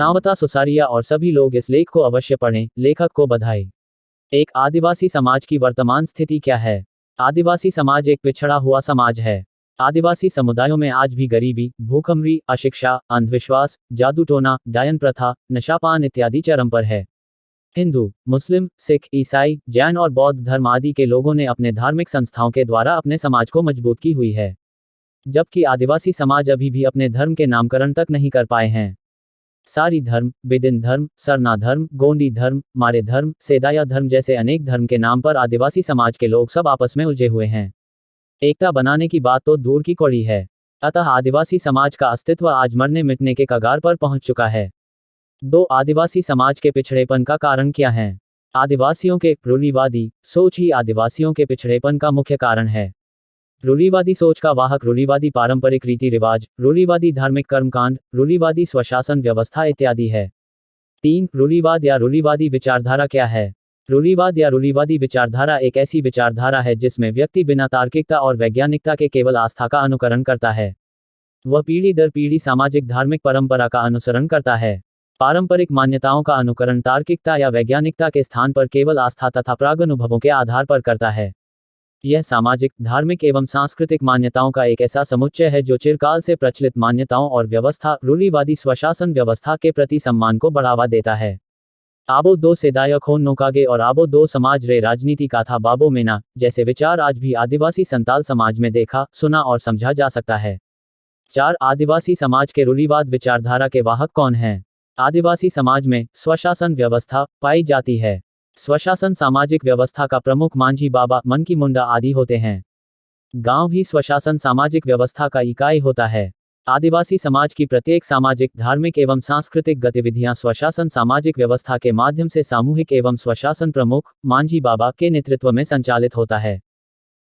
सांवता सुसारिया और सभी लोग इस लेख को अवश्य पढ़ें। लेखक को बधाई। एक आदिवासी समाज की वर्तमान स्थिति क्या है? आदिवासी समाज एक पिछड़ा हुआ समाज है। आदिवासी समुदायों में आज भी गरीबी, भूखमरी, अशिक्षा, अंधविश्वास, जादू टोना, डायन प्रथा, नशापान इत्यादि चरम पर है। हिंदू, मुस्लिम, सिख, ईसाई, जैन और बौद्ध धर्म आदि के लोगों ने अपने धार्मिक संस्थाओं के द्वारा अपने समाज को मजबूत की हुई है, जबकि आदिवासी समाज अभी भी अपने धर्म के नामकरण तक नहीं कर पाए हैं। सारी धर्म, बिदिन धर्म, सरना धर्म, गोंडी धर्म, मारे धर्म, सेदाया धर्म जैसे अनेक धर्म के नाम पर आदिवासी समाज के लोग सब आपस में उलझे हुए हैं। एकता बनाने की बात तो दूर की कौड़ी है। अतः आदिवासी समाज का अस्तित्व आज मरने मिटने के कगार पर पहुंच चुका है। दो आदिवासी समाज के पिछड़ेपन का कारण क्या है? आदिवासियों के रूढ़िवादी सोच ही आदिवासियों के पिछड़ेपन का मुख्य कारण है। रूढ़िवादी सोच का वाहक रूढ़िवादी पारंपरिक रीति रिवाज, रूढ़िवादी धार्मिक कर्मकांड, रूढ़िवादी स्वशासन व्यवस्था इत्यादि है। 3. रूढ़िवाद या रूढ़िवादी विचारधारा क्या है? रूढ़िवाद या रूढ़िवादी विचारधारा एक ऐसी विचारधारा है जिसमें व्यक्ति बिना तार्किकता और वैज्ञानिकता के केवल आस्था का अनुकरण करता है। वह पीढ़ी दर पीढ़ी सामाजिक धार्मिक परंपरा का अनुसरण करता है। पारंपरिक मान्यताओं का अनुकरण तार्किकता या वैज्ञानिकता के स्थान पर केवल आस्था तथा प्रागनुभवों के आधार पर करता है। यह सामाजिक, धार्मिक एवं सांस्कृतिक मान्यताओं का एक ऐसा समुच्चय है जो चिरकाल से प्रचलित मान्यताओं और व्यवस्था, रूढ़िवादी स्वशासन व्यवस्था के प्रति सम्मान को बढ़ावा देता है। आबो दो सेदाय खोन नोकागे और आबो दो समाज रे राजनीति काथा बाबो मेना जैसे विचार आज भी आदिवासी संताल समाज में देखा, सुना और समझा जा सकता है। 4. आदिवासी समाज के रूढ़िवाद विचारधारा के वाहक कौन हैं? आदिवासी समाज में स्वशासन व्यवस्था पाई जाती है। स्वशासन सामाजिक व्यवस्था का प्रमुख मांझी बाबा, मनकी मुंडा आदि होते हैं। गांव भी स्वशासन सामाजिक व्यवस्था का इकाई होता है। आदिवासी समाज की प्रत्येक सामाजिक, धार्मिक एवं सांस्कृतिक गतिविधियां स्वशासन सामाजिक व्यवस्था के माध्यम से सामूहिक एवं स्वशासन प्रमुख मांझी बाबा के नेतृत्व में संचालित होता है।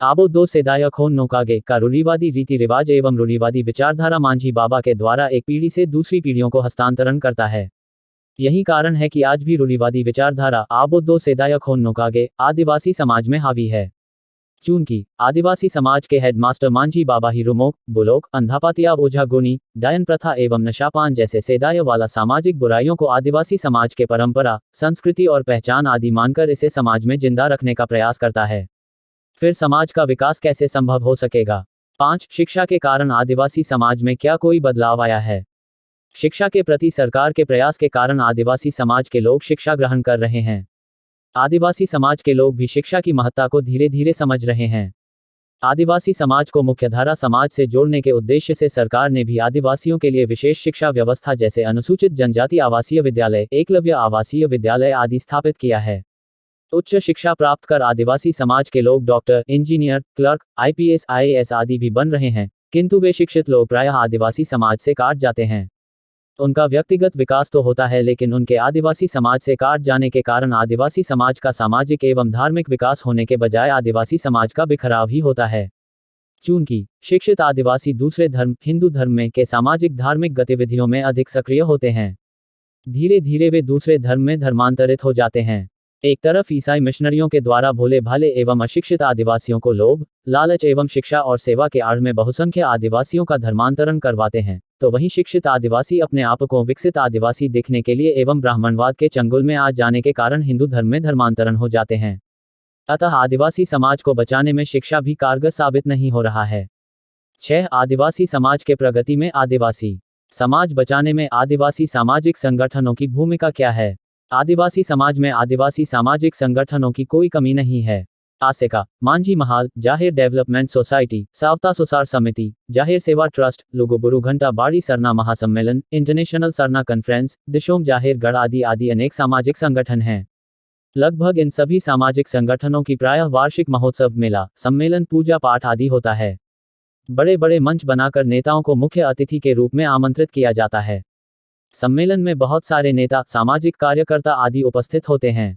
आबो दो सेदाय खोन नोकागे का रूढ़िवादी रीति रिवाज एवं रूढ़िवादी विचारधारा मांझी बाबा के द्वारा एक पीढ़ी से दूसरी पीढ़ियों को हस्तांतरण करता है। यही कारण है कि आज भी रूढ़िवादी विचारधारा आबो दो सेदाय खोन नोकागे आदिवासी समाज में हावी है। चूंकि आदिवासी समाज के हेडमास्टर मांझी बाबा ही रुमोक, बुलोक, अंधापातिया, ओझा गुनी, डायन प्रथा एवं नशापान जैसे सेदाय वाला सामाजिक बुराइयों को आदिवासी समाज के परंपरा, संस्कृति और पहचान आदि मानकर इसे समाज में जिंदा रखने का प्रयास करता है। फिर समाज का विकास कैसे संभव हो सकेगा? 5. शिक्षा के कारण आदिवासी समाज में क्या कोई बदलाव आया है? शिक्षा के प्रति सरकार के प्रयास के कारण आदिवासी समाज के लोग शिक्षा ग्रहण कर रहे हैं। आदिवासी समाज के लोग भी शिक्षा की महत्ता को धीरे धीरे समझ रहे हैं। आदिवासी समाज को मुख्यधारा समाज से जोड़ने के उद्देश्य से सरकार ने भी आदिवासियों के लिए विशेष शिक्षा व्यवस्था जैसे अनुसूचित जनजाति आवासीय विद्यालय, एकलव्य आवासीय विद्यालय आदि स्थापित किया है। उच्च शिक्षा प्राप्त कर आदिवासी समाज के लोग doctor, engineer, clerk, IPS, IAS आदि भी बन रहे हैं, किंतु वे शिक्षित लोग प्रायः आदिवासी समाज से काट जाते हैं। उनका व्यक्तिगत विकास तो होता है लेकिन उनके आदिवासी समाज से काट जाने के कारण आदिवासी समाज का सामाजिक एवं धार्मिक विकास होने के बजाय आदिवासी समाज का बिखराव ही होता है। चूंकि शिक्षित आदिवासी दूसरे धर्म, हिंदू धर्म में के सामाजिक धार्मिक गतिविधियों में अधिक सक्रिय होते हैं, धीरे धीरे वे दूसरे धर्म में धर्मांतरित हो जाते हैं। एक तरफ ईसाई मिशनरियों के द्वारा भोले भाले एवं अशिक्षित आदिवासियों को लोभ, लालच एवं शिक्षा और सेवा के आड़ में बहुसंख्य आदिवासियों का धर्मांतरण करवाते हैं, तो वहीं शिक्षित आदिवासी अपने आप को विकसित आदिवासी दिखने के लिए एवं ब्राह्मणवाद के चंगुल में आ जाने के कारण हिंदू धर्म में धर्मांतरण हो जाते हैं। अतः आदिवासी समाज को बचाने में शिक्षा भी कारगर साबित नहीं हो रहा है। 6. आदिवासी समाज के प्रगति में आदिवासी समाज बचाने में आदिवासी सामाजिक संगठनों की भूमिका क्या है? आदिवासी समाज में आदिवासी सामाजिक संगठनों की कोई कमी नहीं है। आसेका, मांझी महाल, जाहिर डेवलपमेंट सोसाइटी, सावता सुसार समिति, जाहिर सेवा ट्रस्ट, लुगुबुरु घंटा बाड़ी सरना महासम्मेलन, इंटरनेशनल सरना कॉन्फ्रेंस, दिशोम जाहिर गढ़ आदि आदि अनेक सामाजिक संगठन हैं। लगभग इन सभी सामाजिक संगठनों की प्रायः वार्षिक महोत्सव, मेला, सम्मेलन, पूजा पाठ आदि होता है। बड़े बड़े मंच बनाकर नेताओं को मुख्य अतिथि के रूप में आमंत्रित किया जाता है। सम्मेलन में बहुत सारे नेता, सामाजिक कार्यकर्ता आदि उपस्थित होते हैं।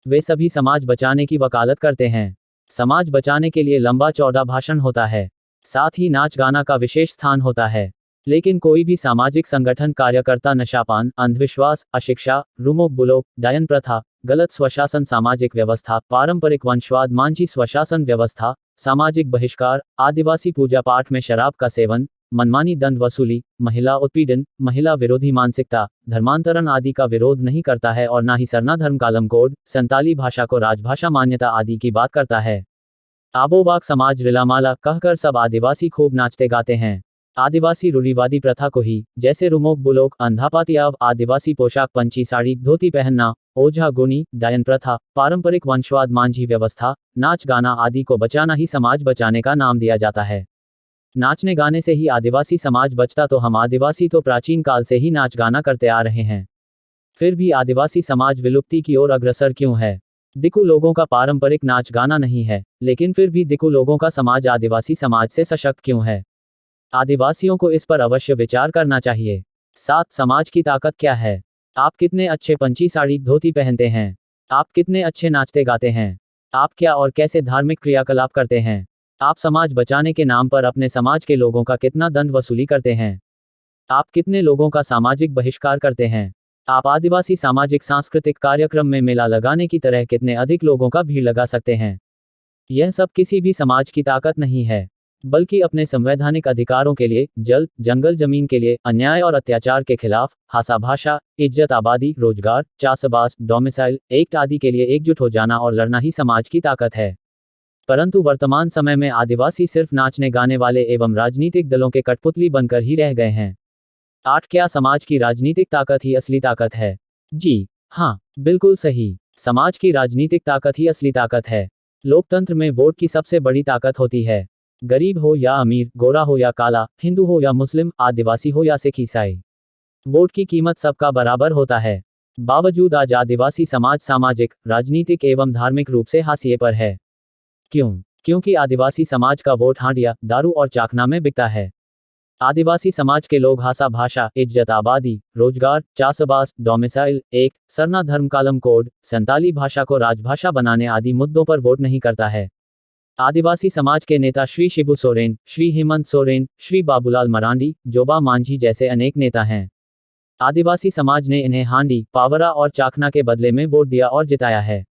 वे सभी समाज बचाने की वकालत करते हैं। समाज बचाने के लिए लंबा चौड़ा भाषण होता है, साथ ही नाच गाना का विशेष स्थान होता है। लेकिन कोई भी सामाजिक संगठन कार्यकर्ता नशापान, अंधविश्वास, अशिक्षा, रुमोक बुलोक, डायन प्रथा, गलत स्वशासन सामाजिक व्यवस्था, पारंपरिक वंशवाद, मांझी स्वशासन व्यवस्था, सामाजिक बहिष्कार, आदिवासी पूजा पाठ में शराब का सेवन, मनमानी दंड वसूली, महिला उत्पीड़न, महिला विरोधी मानसिकता, धर्मांतरण आदि का विरोध नहीं करता है और ना ही सरना धर्म कालम कोड, संताली भाषा को राजभाषा मान्यता आदि की बात करता है। आबोवाक समाज रिलामाला कहकर सब आदिवासी खूब नाचते गाते हैं। आदिवासी रूढ़िवादी प्रथा को ही, जैसे रुमोक बुलोक, अंधापातियाव, आदिवासी पोशाक पंची साड़ी धोती पहनना, ओझा गुनी, डायन प्रथा, पारंपरिक वंशवाद मांझी व्यवस्था, नाच गाना आदि को बचाना ही समाज बचाने का नाम दिया जाता है। नाचने गाने से ही आदिवासी समाज बचता तो हम आदिवासी तो प्राचीन काल से ही नाच गाना करते आ रहे हैं। फिर भी आदिवासी समाज विलुप्ति की ओर अग्रसर क्यों है? दिकू लोगों का पारंपरिक नाच गाना नहीं है, लेकिन फिर भी दिकू लोगों का समाज आदिवासी समाज से सशक्त क्यों है? आदिवासियों को इस पर अवश्य विचार करना चाहिए। 7. समाज की ताकत क्या है? आप कितने अच्छे पंची साड़ी धोती पहनते हैं? आप कितने अच्छे नाचते गाते हैं? आप क्या और कैसे धार्मिक क्रियाकलाप करते हैं? आप समाज बचाने के नाम पर अपने समाज के लोगों का कितना दंड वसूली करते हैं? आप कितने लोगों का सामाजिक बहिष्कार करते हैं? आप आदिवासी सामाजिक सांस्कृतिक कार्यक्रम में मेला लगाने की तरह कितने अधिक लोगों का भीड़ लगा सकते हैं? यह सब किसी भी समाज की ताकत नहीं है, बल्कि अपने संवैधानिक अधिकारों के लिए, जल, जंगल, जमीन के लिए, अन्याय और अत्याचार के खिलाफ, भाषा भाषा, इज्जत, आबादी, रोजगार, चासबास, डोमिसाइल एक्ट आदि के लिए एकजुट हो जाना और लड़ना ही समाज की ताकत है। परंतु वर्तमान समय में आदिवासी सिर्फ नाचने गाने वाले एवं राजनीतिक दलों के कठपुतली बनकर ही रह गए हैं। 8. क्या समाज की राजनीतिक ताकत ही असली ताकत है? जी हाँ, बिल्कुल सही। समाज की राजनीतिक ताकत ही असली ताकत है। लोकतंत्र में वोट की सबसे बड़ी ताकत होती है। गरीब हो या अमीर, गोरा हो या काला, हिंदू हो या मुस्लिम, आदिवासी हो या सिख ईसाई, वोट की कीमत सबका बराबर होता है। बावजूद आज आदिवासी समाज सामाजिक, राजनीतिक एवं धार्मिक रूप से हाशिए पर है। क्यों? क्योंकि आदिवासी समाज का वोट हांडिया, दारू और चाकना में बिकता है। आदिवासी समाज के लोग भाषा भाषा, इज्जत, आबादी, रोजगार, चासबास, डोमिसाइल एक्ट, सरना धर्म कालम कोड, संताली भाषा को राजभाषा बनाने आदि मुद्दों पर वोट नहीं करता है। आदिवासी समाज के नेता श्री शिबू सोरेन, श्री हेमंत सोरेन, श्री बाबूलाल मरांडी, जोबा मांझी जैसे अनेक नेता हैं। आदिवासी समाज ने इन्हें हांडी, पावरा और चाकना के बदले में वोट दिया और जिताया है।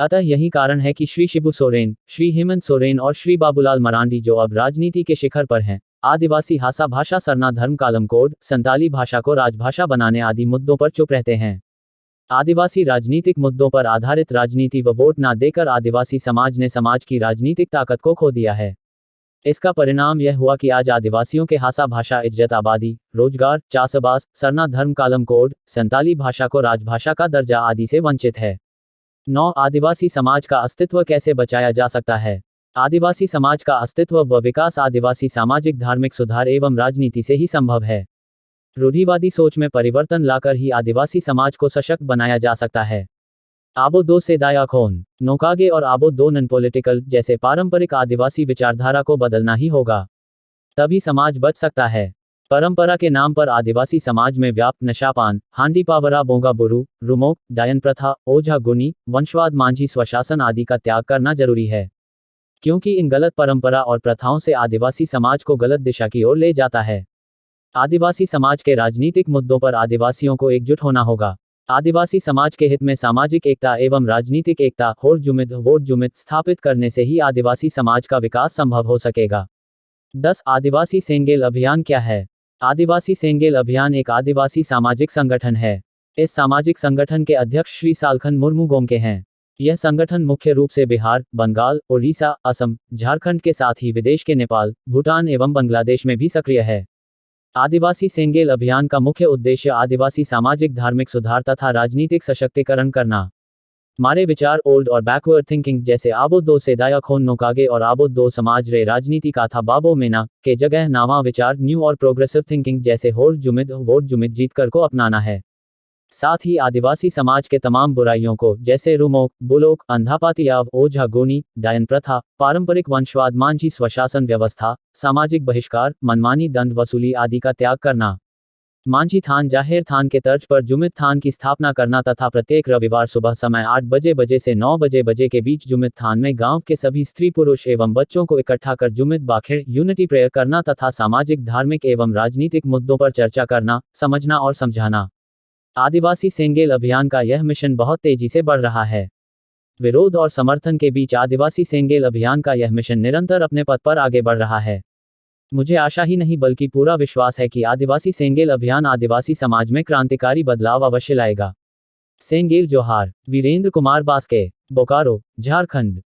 अतः यही कारण है कि श्री शिबू सोरेन, श्री हेमंत सोरेन और श्री बाबूलाल मरांडी जो अब राजनीति के शिखर पर हैं, आदिवासी भाषा भाषा, सरना धर्म कालम कोड, संताली भाषा को राजभाषा बनाने आदि मुद्दों पर चुप रहते हैं। आदिवासी राजनीतिक मुद्दों पर आधारित राजनीति व वोट ना देकर आदिवासी समाज ने समाज की राजनीतिक ताकत को खो दिया है। इसका परिणाम यह हुआ कि आज आदिवासियों के भाषा भाषा, इज्जत, आबादी, रोजगार, चासबास, सरना धर्म कालम कोड, संताली भाषा को राजभाषा का दर्जा आदि से वंचित है। 9. आदिवासी समाज का अस्तित्व कैसे बचाया जा सकता है? आदिवासी समाज का अस्तित्व व विकास आदिवासी सामाजिक धार्मिक सुधार एवं राजनीति से ही संभव है। रूढ़िवादी सोच में परिवर्तन लाकर ही आदिवासी समाज को सशक्त बनाया जा सकता है। आबो दो से दायाखोन, नोकागे और आबो दो नन पॉलिटिकल जैसे पारंपरिक आदिवासी विचारधारा को बदलना ही होगा, तभी समाज बच सकता है। परंपरा के नाम पर आदिवासी समाज में व्याप्त नशापान, हांडी पावरा, बोंगा बुरू, रुमोक, डायन प्रथा, ओझा गुनी, वंशवाद, मांझी स्वशासन आदि का त्याग करना जरूरी है, क्योंकि इन गलत परंपरा और प्रथाओं से आदिवासी समाज को गलत दिशा की ओर ले जाता है। आदिवासी समाज के राजनीतिक मुद्दों पर आदिवासियों को एकजुट होना होगा। आदिवासी समाज के हित में सामाजिक एकता एवं राजनीतिक एकता, होर जुमित वोट जुमित स्थापित करने से ही आदिवासी समाज का विकास संभव हो सकेगा। 10. आदिवासी सेंगेल अभियान क्या है? आदिवासी सेंगेल अभियान एक आदिवासी सामाजिक संगठन है। इस सामाजिक संगठन के अध्यक्ष श्री सालखन मुर्मू गोम के हैं। यह संगठन मुख्य रूप से बिहार, बंगाल, ओडिशा, असम, झारखंड के साथ ही विदेश के नेपाल, भूटान एवं बांग्लादेश में भी सक्रिय है। आदिवासी सेंगेल अभियान का मुख्य उद्देश्य आदिवासी सामाजिक धार्मिक सुधार तथा राजनीतिक सशक्तिकरण करना। हमारे विचार ओल्ड और बैकवर्ड थिंकिंग जैसे आबो दो से दायाखोन नोकागे और आबो दो समाज रे राजनीति का था बाबो मेना के जगह नावा विचार न्यू और प्रोग्रेसिव थिंकिंग जैसे होर जुमिद वोट जुमिद जीत कर को अपनाना है। साथ ही आदिवासी समाज के तमाम बुराइयों को जैसे रुमोक, बुलोक, अंधापातियाव, ओझा गोनी, डायन प्रथा, पारंपरिक वंशवाद, मांझी स्वशासन व्यवस्था, सामाजिक बहिष्कार, मनमानी दंड वसूली आदि का त्याग करना। मांझी थान जाहिर थान के तर्ज पर जुमित थान की स्थापना करना तथा प्रत्येक रविवार सुबह समय 8 बजे से 9 बजे के बीच जुमित थान में गांव के सभी स्त्री पुरुष एवं बच्चों को इकट्ठा कर जुमित बाखिर यूनिटी प्रेयर करना तथा सामाजिक धार्मिक एवं राजनीतिक मुद्दों पर चर्चा करना, समझना और समझाना। आदिवासी सेंगेल अभियान का यह मिशन बहुत तेजी से बढ़ रहा है। विरोध और समर्थन के बीच आदिवासी सेंगेल अभियान का यह मिशन निरंतर अपने पथ पर आगे बढ़ रहा है। मुझे आशा ही नहीं बल्कि पूरा विश्वास है कि आदिवासी सेंगेल अभियान आदिवासी समाज में क्रांतिकारी बदलाव अवश्य लाएगा। सेंगेल जोहार। वीरेंद्र कुमार बास्के, बोकारो, झारखंड।